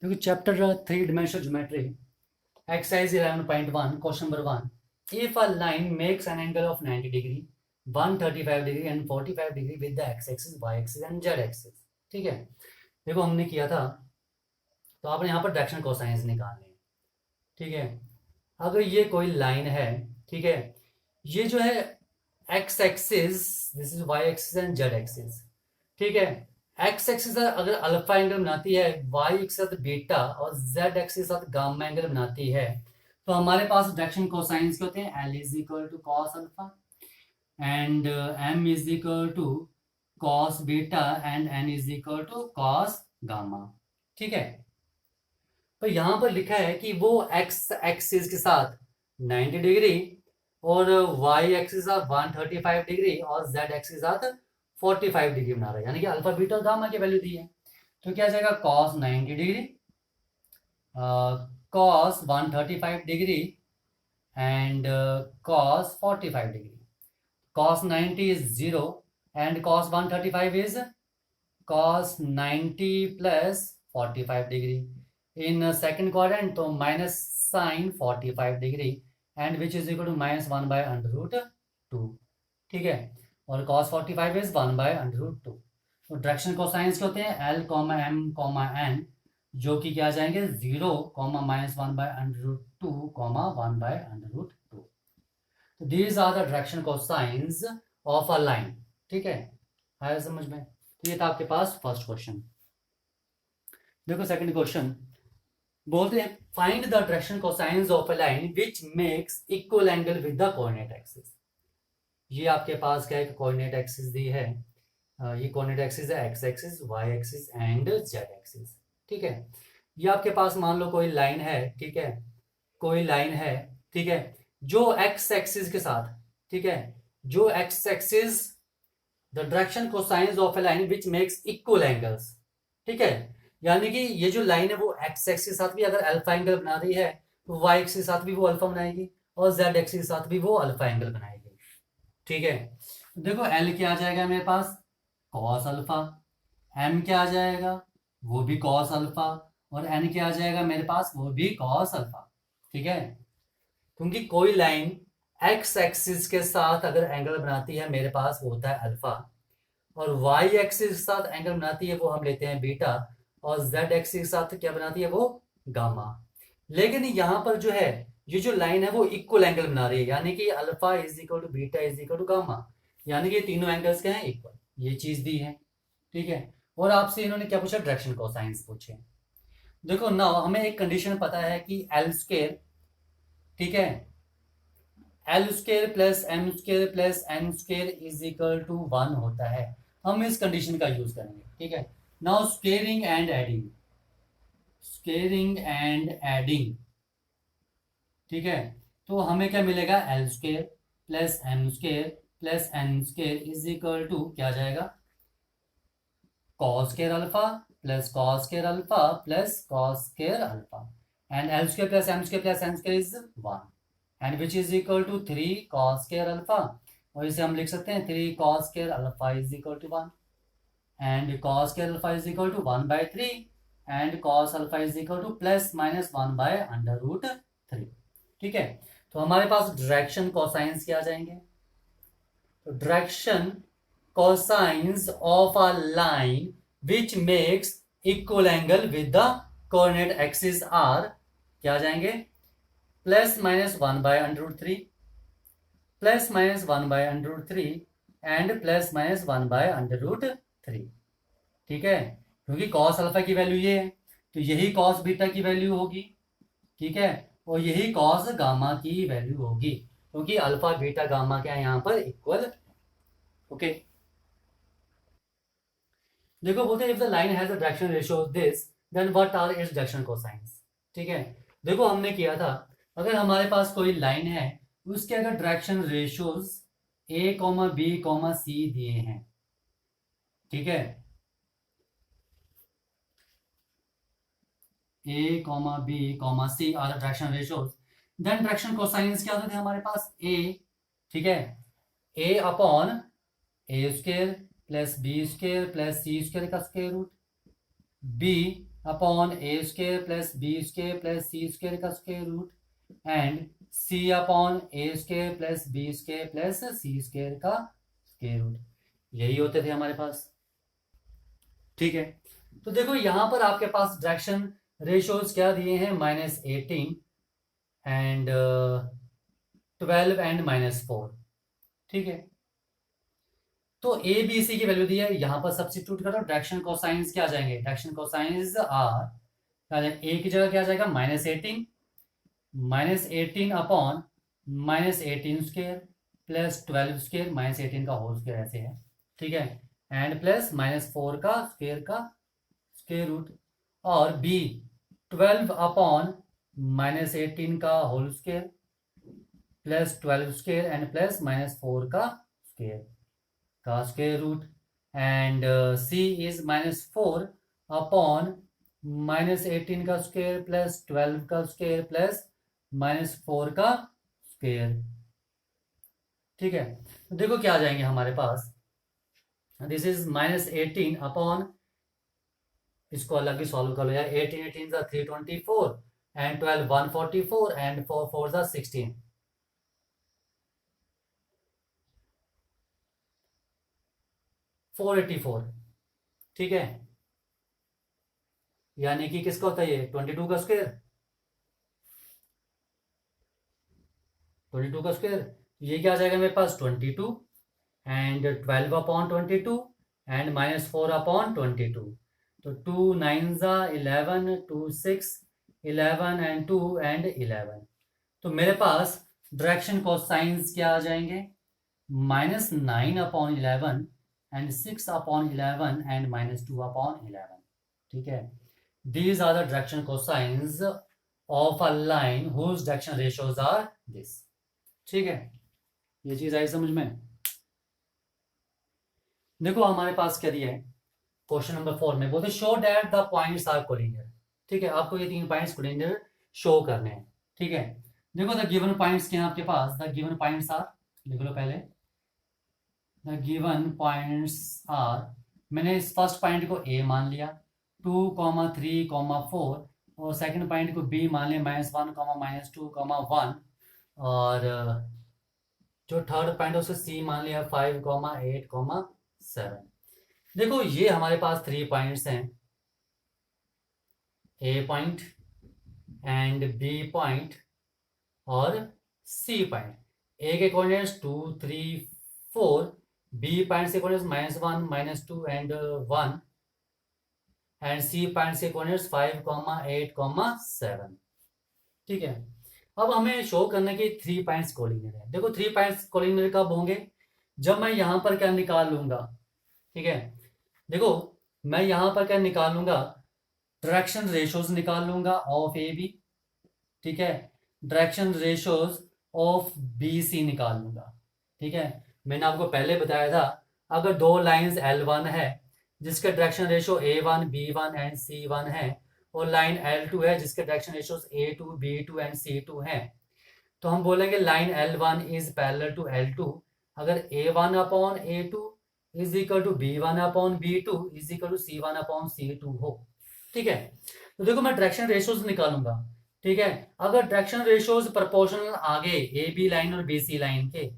देखो chapter 3 dimensional geometry exercise 11.1 question number 1 if a line makes an angle of 90 degree 135 degree and 45 degree with the x axis y axis and z axis. ठीक है, देखो हमने किया था तो आपने यहाँ पर डायरेक्शन कोसाइंस निकालने हैं। ठीक है, अगर ये कोई लाइन है, ठीक है, ये जो है x axis, this is y axis and z axis. ठीक है, एक्स एक्सिस अगर अल्फा एंगल बनाती है, वाई एक्सिस साथ बीटा और जेड एक्सिस साथ गामा एंगल बनाती है, तो हमारे पास डायरेक्शन कोसाइंस के होते हैं l is equal to cos alpha and m is equal to cos beta and n is equal to cos gamma. ठीक है, तो यहां पर लिखा है कि वो एक्स एक्सिस के साथ 90 डिग्री और वाई एक्सिस के साथ 135 डिग्री और जेड एक्सिस के साथ 45 डिग्री बना रहा है, यानी कि अल्फा बीटा और गामा की वैल्यू दी है। तो क्या जाएगा cos 90 degree, cos 135 degree and cos 45 degree. cos 90 is 0 and cos 135 is cos 90 plus 45 degree. In second quadrant तो minus sin 45 degree and which is equal to minus 1 by under root 2. ठीक है, और cos 45 is 1 by under root 2. तो direction cosines के होते हैं L, M, N, जो कि क्या जाएंगे 0, minus 1 by under root 2, 1 by under root 2. These are the direction cosines of a line. ठीक है, आया समझ में? तो ये था आपके पास फर्स्ट क्वेश्चन। देखो सेकंड क्वेश्चन बोलते हैं find the direction cosines of a line which makes equal angle with the coordinate axis. ये आपके पास क्या है, कोऑर्डिनेट एक्सिस दी है, ये कोऑर्डिनेट एक्सिस है x axis, y axis and z axis. ठीक है, ये आपके पास मान लो कोई लाइन है, ठीक है, कोई लाइन है, ठीक है, जो एक्स एक्सिस के साथ, ठीक है, जो x axis the direction cosines of A line which makes equal angles. ठीक है, यानी कि ये जो लाइन है वो एक्स एक्सिस के साथ भी अगर अल्फा एंगल बना रही है तो वाई एक्सिस के साथ भी वो अल्फा बनाएगी और जेड एक्सिस के साथ भी वो अल्फा एंगल बनाएगी। ठीक है, देखो एल क्या आ जाएगा मेरे पास कॉस अल्फा, एम क्या आ जाएगा वो भी कॉस अल्फा और एन क्या आ जाएगा मेरे पास वो भी कॉस अल्फा। ठीक है, क्योंकि कोई लाइन एक्स एक्सिस के साथ अगर एंगल बनाती है मेरे पास वो होता है अल्फा और वाई एक्सिस के साथ एंगल बनाती है वो हम लेते हैं बीटा और जेड एक्सिस के साथ क्या बनाती है वो गामा। लेकिन यहाँ पर जो है ये जो लाइन है वो इक्वल एंगल बना रही है, यानी कि alpha is equal to beta is equal to gamma, यानी कि तीनों एंगल्स क्या हैं इक्वल, ये चीज दी है। ठीक है, और आपसे इन्होंने क्या पूछा डायरेक्शन कोसाइंस पूछे। देखो नाउ हमें एक कंडीशन पता है कि एल स्क्वायर, ठीक है, l square plus m square plus n square is equal to 1 होता है। हम इस कंडीशन का यूज करेंगे। ठीक है, now squaring and adding, squaring and adding, ठीक है, तो हमें क्या मिलेगा l square plus m square plus n square is equal to क्या आ जाएगा cos square alpha plus cos square alpha plus cos square alpha and l square plus m square plus n square is 1 and which is equal to 3 cos square alpha, और इसे हम लिख सकते हैं 3 cos square alpha is equal to 1 and cos square alpha is equal to 1 by 3 and cos alpha is equal to plus minus 1 by under root 3। ठीक है, तो हमारे पास डायरेक्शन कोसाइंस क्या आ जाएंगे, तो direction cosines of a line which makes equal angle with the coordinate axis are क्या आ जाएंगे plus minus 1 by under root 3 plus minus 1 by under root 3 and plus minus 1 by under root 3। ठीक है, क्योंकि कॉस अल्फा की value ये है तो यही कॉस बीटा की वैल्यू होगी। ठीक है, और यही कॉस गामा की वैल्यू होगी क्योंकि अल्फा बीटा गामा क्या है यहाँ पर इक्वल। ओके, देखो बोलते हैं if the line has a direction ratio this then what are its direction cosines. ठीक है, देखो हमने किया था अगर हमारे पास कोई लाइन है उसके अगर direction ratios A comma B comma C दिए हैं, ठीक है, A comma B comma C are direction ratios, then direction cosines क्या होते थे हमारे पास ए, ठीक है, A upon A square plus B square plus C square का square root, B upon A square plus B square plus C square का square root and C upon A square plus B square plus C square का square root, यही होते थे हमारे पास। ठीक है, तो देखो यहां पर आपके पास डायरेक्शन रेशियोज क्या दिए हैं, -18 एंड 12 एंड -4। ठीक है, तो ए बी सी की वैल्यू दी है, यहां पर सब्स्टिट्यूट करो, डायरेक्शन कोसाइंस क्या आ जाएंगे, डायरेक्शन कोसाइंस आर ए की जगह क्या आ जाएगा, -18 अपॉन -18 स्क्वायर प्लस 12 स्क्वायर, -18 का होल स्क्वायर ऐसे है। ठीक है, एंड प्लस -4 का स्क्वायर रूट, और बी 12 अपॉन -18 का whole square plus 12 square and plus -4 का square root, and c is -4 upon -18 का स्क्वायर प्लस 12 का स्क्वायर प्लस -4 का स्क्वायर। ठीक है, तो देखो क्या आ जाएंगे हमारे पास, दिस इज -18 अपॉन, इसको अलग ही सॉल्व कर लो यार, 18 18 324 एंड 12 144 एंड 4 4 16, 484। ठीक है, यानी कि किसका होता है ये, 22 का स्क्वायर, 22 का स्क्वायर, ये क्या आ जाएगा मेरे पास 22 एंड 12 अपॉन 22 एंड -4 अपॉन 22, तो 2 9 11 2 6 11 एंड 2 एंड 11, तो मेरे पास डायरेक्शन कोसाइंस क्या आ जाएंगे, -9 upon 11 and 6 upon 11 and -2 upon 11। ठीक है, these are the direction cosines of a line whose direction ratios are this। ठीक है, ये चीज आई समझ में। देखो हमारे पास क्या दिया है, क्वेश्चन नंबर 4 में बोलते show that the points are collinear. ठीक है, आपको ये 3 पॉइंट्स कोलिनियर शो करने हैं। ठीक है, देखो द गिवन पॉइंट्स क्या है आपके पास, द गिवन पॉइंट्स आर, लिख लो पहले, द गिवन पॉइंट्स आर, मैंने इस फर्स्ट पॉइंट को ए मान लिया, 2, 3, 4, और सेकंड पॉइंट को बी मान लिया, -1, -2, 1, और जो थर्ड पॉइंट है उसे सी मान लिया, 5, 8, 7। देखो ये हमारे पास 3 पॉइंट्स हैं, A point and B point और सी पॉइंट। ए के कोऑर्डिनेट्स 2, 3, 4, बी पॉइंट से कोऑर्डिनेट्स -1, -2 एंड 1, एंड सी पॉइंट से कोऑर्डिनेट्स 5, 8, 7। ठीक है, अब हमें शो करने के 3 पॉइंट्स कोलिनियर है। देखो 3 पॉइंट्स कोलिनियर कब होंगे, जब मैं यहां पर क्या निकाल लूंगा। ठीक है, देखो मैं यहां पर क्या निकाल लूंगा, डायरेक्शन रेशियोज निकाल लूंगा ऑफ ए बी। ठीक है, direction ratios of B C निकाल लूंगा। ठीक है, मैंने आपको पहले बताया था, अगर 2 लाइंस L1 है जिसके direction ratio A1 B1 and C1 है, और लाइन L2 है जिसके direction ratios A2 B2 and C2 है, तो हम बोलेंगे line L1 is parallel to L2 अगर A1 upon A2 is equal to B1 upon B2 is equal to C1 upon C2 हो। ठीक है, तो देखो मैं डायरेक्शन रेशियोज निकालूंगा। ठीक है, अगर डायरेक्शन रेशियोज प्रोपोर्शनल आगे ए बी लाइन और बी सी लाइन के,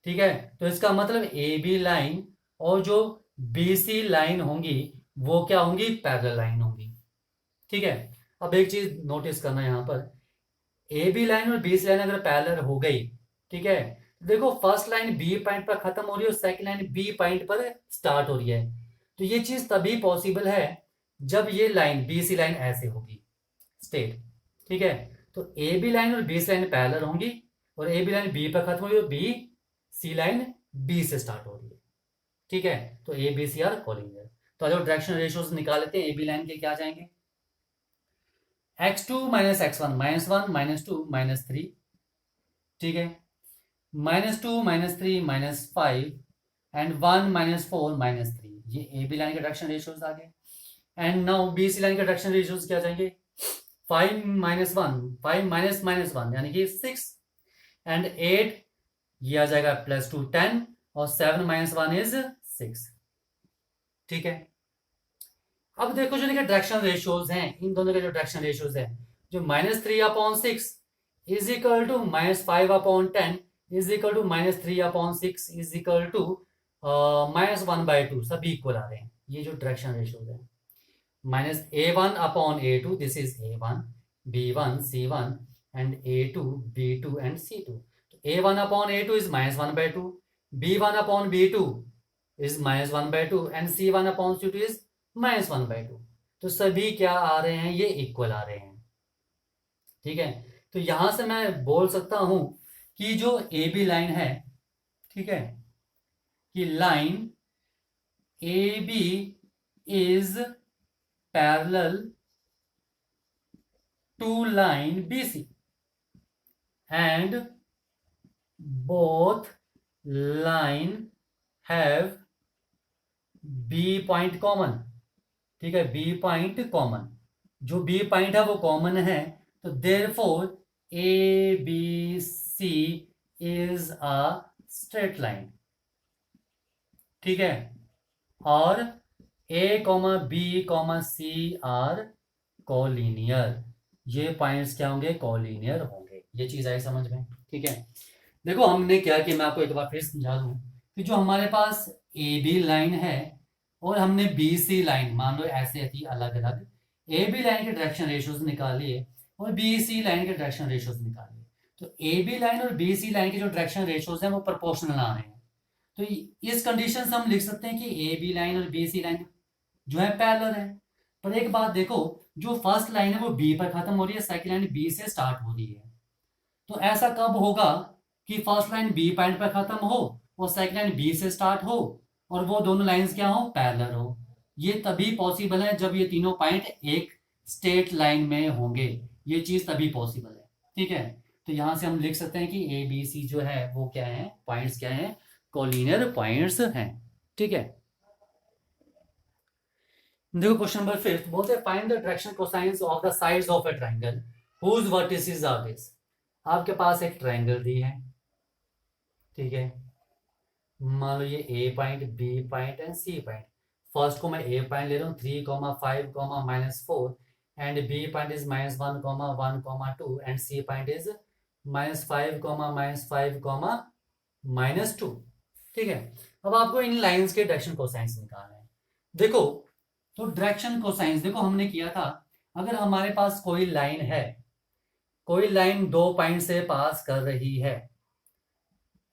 ठीक है, तो इसका मतलब ए बी लाइन और जो बी सी लाइन होंगी वो क्या होंगी, पैरेलल लाइन होंगी। ठीक है, अब एक चीज नोटिस करना यहाँ पर, ए बी लाइन और बी सी लाइन अगर पैरेलल हो गई, ठीक है, देखो फर्स्ट लाइन बी पॉइंट पर खत्म हो रही है और सेकंड लाइन बी पॉइंट पर स्टार्ट हो रही है, तो ये चीज तभी पॉसिबल है जब ये लाइन बी सी लाइन ऐसे होगी स्ट्रेट। ठीक है, तो ए बी लाइन और बी सी लाइन पैरेलल होंगी और ए बी लाइन बी पर खत्म हो रही है और बी सी लाइन बी से स्टार्ट हो रही है। ठीक है, तो A B C are collinear. तो जो डायरेक्शन रेशियोज निकाल लेते हैं, ए बी लाइन के क्या जाएंगे, x2 - x1 -1 -2 -3। ठीक है, -2 -3 -5 एंड 1 -4 -3, ये ए बी लाइन के डायरेक्शन रेशियोज आ गए। And now B C line के डायरेक्शन रेशियोज क्या जाएंगे, 5 -1 5 -1 यानी कि 6 एंड 8, ये आ जाएगा +2 10 और 7 - 1 इज 6। ठीक है, अब देखो जो डायरेक्शन रेशियोज हैं, इन दोनों के जो डायरेक्शन रेशियोज हैं, जो -3/6 is equal to -5/10 is equal to -3/6 is equal to -1/2, सभी इक्वल आ रहे हैं। ये जो डायरेक्शन रेशियोज है, -A1/A2, this is A1, B1, C1 and A2, B2 and C2। तो A1/A2 is -1/2, B1/B2 is -1/2 and C1/C2 is -1/2। तो सभी क्या आ रहे हैं, ये इक्वल आ रहे हैं। ठीक है, तो यहां से मैं बोल सकता हूं कि जो ए बी लाइन है, ठीक है, कि line A B is parallel to line B C and both line have B point common. ठीक है, बी पॉइंट कॉमन, जो बी पॉइंट है वो कॉमन है, तो therefore A B C is a straight line. ठीक है, और A comma B comma C are collinear, ये पॉइंट्स क्या होंगे, कोलिनियर होंगे। ये चीज आई समझ में? ठीक है, देखो हमने क्या किया, मैं आपको एक बार फिर समझा दूं कि जो हमारे पास ए बी लाइन है और हमने बी सी लाइन, मान लो ऐसे थी अलग अलग, ए बी लाइन के डायरेक्शन रेशियोज निकालिए और बी सी लाइन के डायरेक्शन रेशियोज निकालिए। तो ए बी लाइन और बी सी लाइन के जो डायरेक्शन रेशियोज हैं वो प्रोपोर्शनल आ रहे हैं। तो इस कंडीशन से हम लिख सकते हैं कि ए बी लाइन और बी सी लाइन जो है पैरेलल है। पर एक बात देखो, जो फर्स्ट लाइन है वो बी पर खत्म हो रही है, सेकंड लाइन बी से स्टार्ट हो रही है। तो ऐसा कब होगा कि फर्स्ट लाइन बी पॉइंट पर खत्म हो और सेकंड लाइन बी से स्टार्ट हो और वो दोनों लाइंस क्या हो, पैरेलल हो। ये तभी पॉसिबल है जब ये तीनों पॉइंट एक स्ट्रेट लाइन में होंगे। ये चीज तभी पॉसिबल है। ठीक है, तो यहां से हम लिख सकते हैं कि ए बी सी जो है वो क्या है, पॉइंट्स क्या है, कोलिनियर पॉइंट्स हैं। ठीक है, देखो क्वेश्चन नंबर 5 बोलते हैं find the direction cosines of the sides of a triangle whose vertices are this. आपके पास एक ट्रायंगल दी है, ठीक है, मान लो ये A point, B point and C point. First को मैं ए पॉइंट ले रहा हूँ 3,5,-4 and B point is -1,1,2 and C point is -5,-5,-2। ठीक है, अब आपको इन लाइंस के डायरेक्शन कोसाइंस निकालना है। देखो, तो डायरेक्शन कोसाइंस देखो हमने किया था, अगर हमारे पास कोई लाइन है, कोई लाइन दो पॉइंट से पास कर रही है,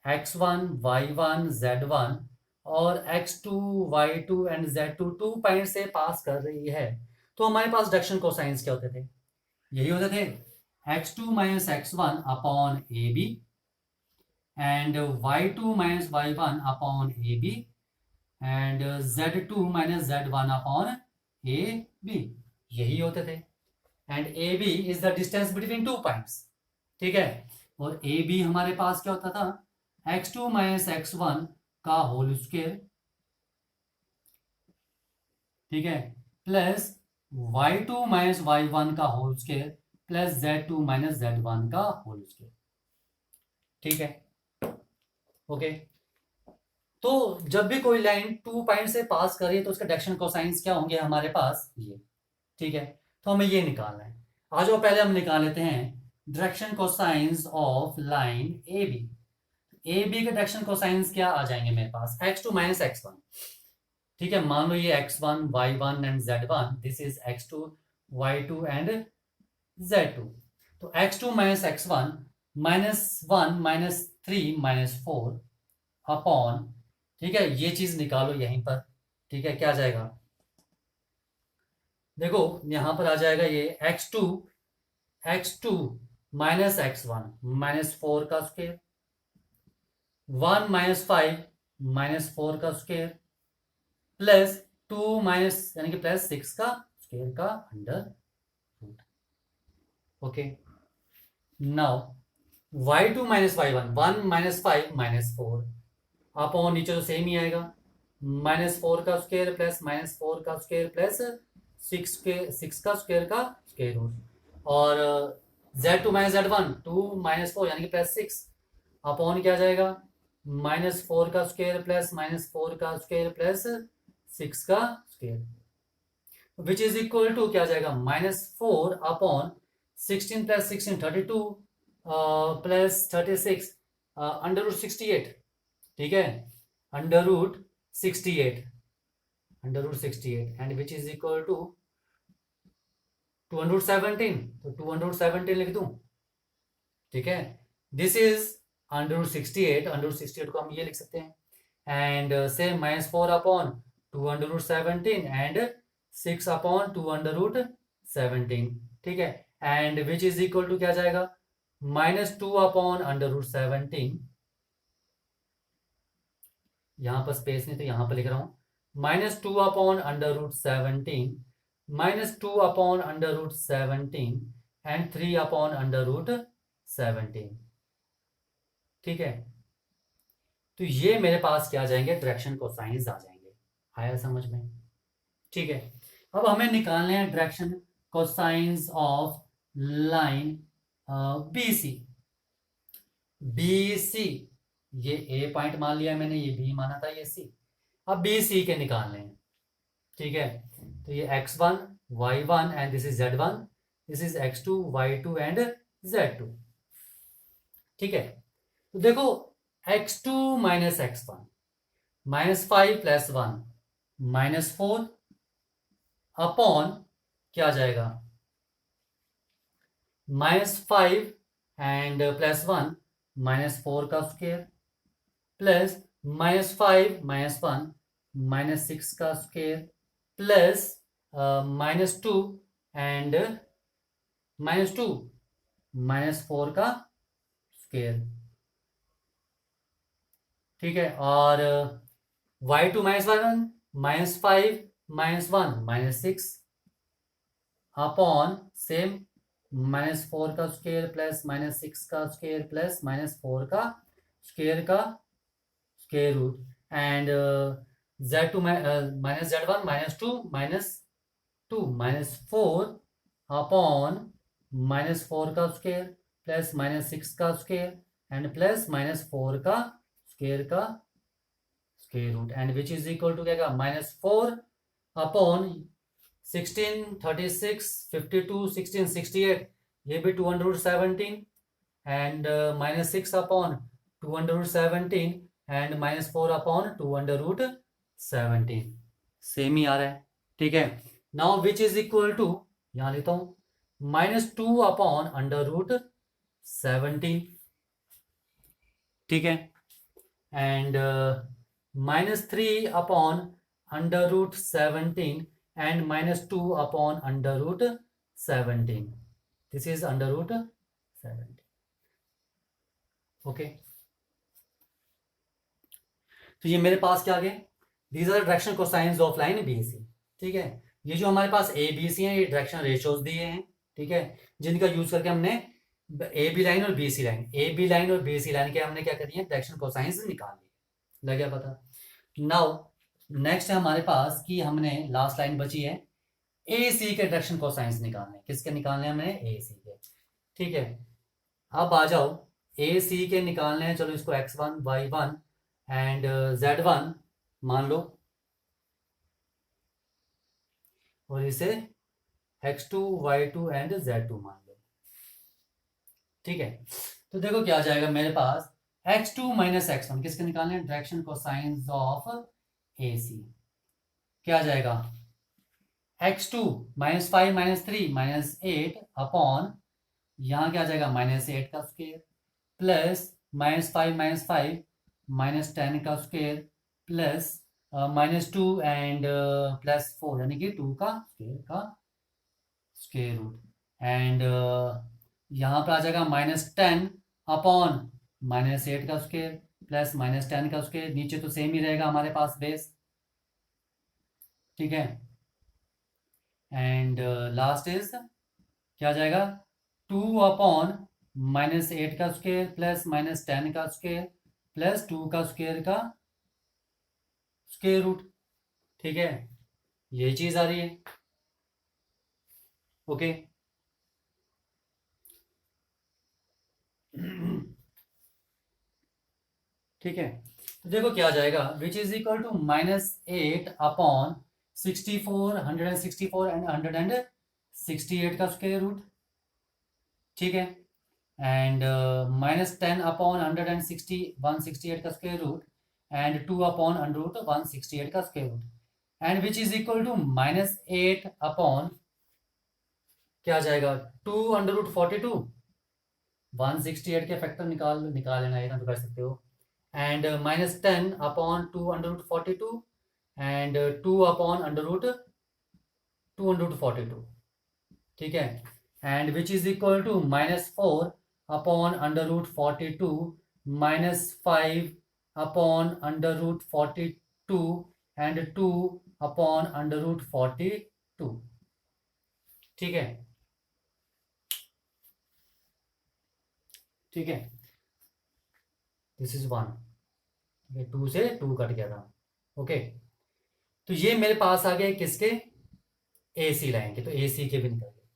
x1, y1, z1 और x2, y2 and z2 two point से पास कर रही है, तो हमारे पास डायरेक्शन कोसाइंस क्या होते थे, यही होते थे x2 minus x1 upon A B and y2 minus y1 upon A B and z2 minus z1 upon A B, यही होते थे। And A B is the distance between two points. ठीक है, और ए बी हमारे पास क्या होता था, x2 माइनस x1 का होल स्क्वायर, ठीक है, प्लस y2 माइनस y1 का whole square plus z2 minus z1 का होल स्क्वायर। ठीक है, ओके। तो जब भी कोई लाइन टू पॉइंट से पास कर रही है तो उसका डायरेक्शन कोसाइंस क्या होंगे हमारे पास, ये। ठीक है, तो हमें ये निकालना है। आज वो पहले हम निकाल लेते हैं direction cosines of line A B. A B के डायरेक्शन कोसाइंस क्या आ जाएंगे मेरे पास, x2 माइनस x1। ठीक है, मान लो ये x1, y1 and z1, this is x2, y2 and z2। तो x2 माइनस x1 -1 -3 -4 अपॉन, ठीक है, ये चीज निकालो यहीं पर। ठीक है, क्या आ जाएगा, देखो यहां पर आ जाएगा ये x2 माइनस x1 -4 का स्क्वायर, 1 -5 -4 का स्क्वायर प्लस 2 माइनस यानी कि प्लस 6 का स्क्वायर का under root. Okay, now y2 minus y1 1 -5 -4 upon नीचे तो सेम ही आएगा, -4 का स्क्वायर प्लस -4 का स्क्वायर प्लस 6 का स्क्वायर का स्क्वायर रूट, और z2 माइनस z1 2 -4 यानी कि प्लस 6 अपॉन क्या जाएगा, -4 का स्क्वायर प्लस -4 का स्क्वायर प्लस 6 का square. Which is equal to क्या जाएगा -4 upon 16 plus 16 32 plus 36 under root 68, ठीक है, under root 68 and which is equal to 217, तो 217 लिख दूं, ठीक है। This is under root 68, under root 68 को हम ये लिख सकते हैं, एंड से -4 upon 2 under root 17 and 6 upon 2 under root 17, ठीक है, and which is equal to क्या जाएगा -2 अपॉन अंडर रूट 17, यहां पर स्पेस नहीं तो यहां पर लिख रहा हूं, -2 upon under root 17, -2 upon under root 17 and 3 upon under root 17, ठीक है। तो ये मेरे पास क्या आ जाएंगे, डायरेक्शन कोसाइंस आ जाएंगे। आया समझ में, ठीक है। अब हमें निकालने हैं direction cosines of line BC। BC ये A पॉइंट मान लिया मैंने, ये B माना था, ये C। अब BC के निकालने हैं, ठीक है। तो ये x1 y1 and this is z1, this is x2 y2 and z2, ठीक है। तो देखो x2 minus x1 -5 plus 1 -4 upon क्या आ जाएगा -5 एंड प्लस 1 -4 का स्क्वायर प्लस -5 -1 -6 का स्क्वायर प्लस -2 एंड -2 -4 का स्क्वायर, ठीक है। और y2 -1 -5 -1 -6 अपॉन सेम -4 का स्क्वायर प्लस -6 का स्क्वायर प्लस -4 का square root and z2 -z1 -2 -2 -4 upon -4 का स्क्वायर प्लस -6 का स्क्वायर एंड प्लस -4 का square root and which is equal to क्या -4 अपॉन 16 36 52 16 68, ये भी 2 under root 17 and -6 upon 2 under root 17 and -4 upon 2 under root 17, same ही आ रहा है, ठीक है। Now which is equal to, यहां लेता हूं, -2 अपॉन अंडर रूट 17, ठीक है, and -3 upon under root 17 and -2 upon under root 17, this is under root 17, okay। तो ये मेरे पास क्या आ गए, these are the direction cosines of line BC, ठीक है। ये जो हमारे पास ABC है, ये डायरेक्शन रेशियोज दिए हैं, ठीक है, जिनका यूज करके हमने AB लाइन और BC लाइन, AB लाइन और BC लाइन के हमने क्या करी है, डायरेक्शन कोसाइंस निकाल लिए, लग गया पता। नाउ नेक्स्ट है हमारे पास कि हमने लास्ट लाइन बची है AC के डायरेक्शन कोसाइंस निकालने, किसके निकालने हैं हमें, AC के, ठीक है। अब आ जाओ AC के निकालने हैं, चलो इसको x1 y1 एंड z1 मान लो और इसे x2 y2 एंड z2 मान लो, ठीक है। तो देखो क्या आ जाएगा मेरे पास, x2 माइनस x1 किसके निकालने हैं, डायरेक्शन कोसाइंस ऑफ AC, क्या आ जाएगा x2 -5 -3 -8 अपॉन यहां क्या आ जाएगा -8 का स्क्वायर प्लस -5 -5 -10 का स्क्वायर प्लस -2 एंड +4 यानी कि 2 का स्क्वायर रूट एंड यहां पर आ जाएगा -10 अपॉन -8 का स्क्वायर प्लस -10 का स्क्वायर, नीचे तो सेम ही रहेगा हमारे पास बेस, ठीक है, एंड लास्ट इज क्या आ जाएगा 2 अपॉन -8 का स्क्वायर प्लस -10 का स्क्वायर प्लस 2 का स्क्वायर का स्क्वायर रूट, ठीक है, ये चीज आ रही है, ओके। ठीक है, तो देखो क्या आ जाएगा, which is equal to -8 upon 64, 164 and 168 का स्क्वायर रूट, ठीक है, एंड -10 अपॉन 168 का square root and 2 upon under root 168 का square root, and which is equal to -8 upon क्या आ जाएगा 2 अंडर रूट 42, 168 के फैक्टर निकाल लेना है, तो कर सकते हो, and -10 upon 2 under root 42 and 2 upon under root 42, ठीक है, and which is equal to -4 upon under root 42 -5 upon under root 42 and 2 upon under root 42, ठीक है, ठीक है, दिस इज 1, 2 से 2 कट गया था, ओके, तो ये मेरे पास आ गए किसके, ए सी लाइन के, तो ए सी के भी निकल गए,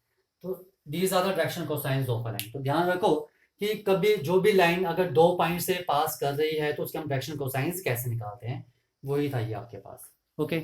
तो these are the direction cosines of a line. तो ध्यान रखो कि कभी जो भी लाइन अगर 2 पॉइंट से पास कर रही है तो उसके हम डायरेक्शन कोसाइंस कैसे निकालते हैं, वही था ये आपके पास, ओके।